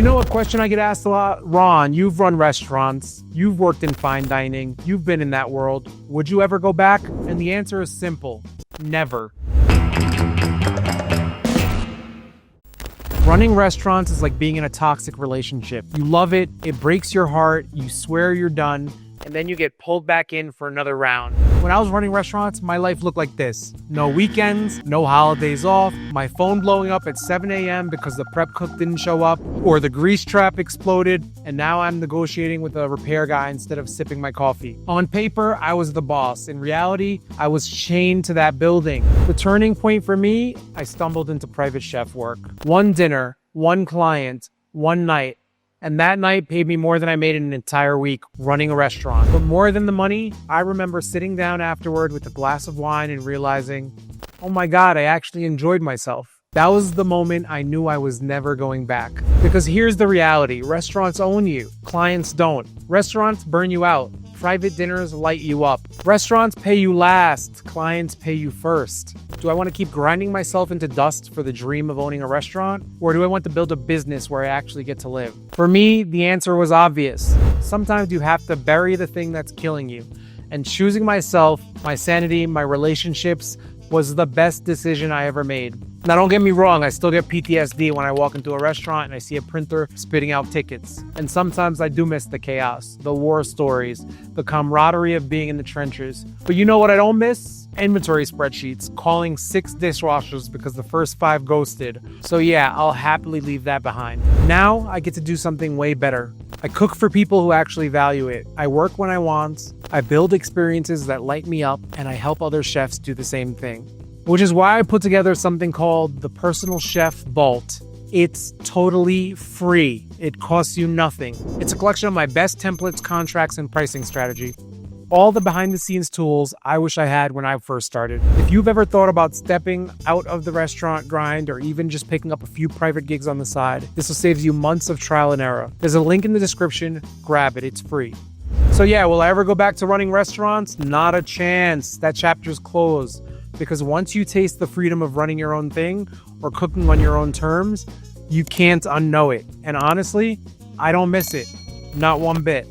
You know a question I get asked a lot? Ron, you've run restaurants, you've worked in fine dining, you've been in that world. Would you ever go back? And the answer is simple: never. Running restaurants is like being in a toxic relationship. You love it, it breaks your heart, you swear you're done, and then you get pulled back in for another round. When I was running restaurants, my life looked like this. No weekends, no holidays off, my phone blowing up at 7 a.m. because the prep cook didn't show up, or the grease trap exploded, and now I'm negotiating with a repair guy instead of sipping my coffee. On paper, I was the boss. In reality, I was chained to that building. The turning point for me, I stumbled into private chef work. One dinner, one client, one night. And that night paid me more than I made in an entire week running a restaurant. But more than the money, I remember sitting down afterward with a glass of wine and realizing, oh my God, I actually enjoyed myself. That was the moment I knew I was never going back. Because here's the reality: restaurants own you, clients don't. Restaurants burn you out. Private dinners light you up. Restaurants pay you last, clients pay you first. Do I want to keep grinding myself into dust for the dream of owning a restaurant? Or do I want to build a business where I actually get to live? For me, the answer was obvious. Sometimes you have to bury the thing that's killing you. And choosing myself, my sanity, my relationships was the best decision I ever made. Now, don't get me wrong, I still get PTSD when I walk into a restaurant and I see a printer spitting out tickets. And sometimes I do miss the chaos, the war stories, the camaraderie of being in the trenches. But you know what I don't miss? Inventory spreadsheets, calling 6 dishwashers because the first 5 ghosted. So yeah, I'll happily leave that behind. Now I get to do something way better. I cook for people who actually value it. I work when I want, I build experiences that light me up, and I help other chefs do the same thing. Which is why I put together something called the Personal Chef Vault. It's totally free. It costs you nothing. It's a collection of my best templates, contracts, and pricing strategy. All the behind-the-scenes tools I wish I had when I first started. If you've ever thought about stepping out of the restaurant grind or even just picking up a few private gigs on the side, this will save you months of trial and error. There's a link in the description. Grab it. It's free. So yeah, will I ever go back to running restaurants? Not a chance. That chapter's closed. Because once you taste the freedom of running your own thing or cooking on your own terms, you can't unknow it. And honestly, I don't miss it. Not one bit.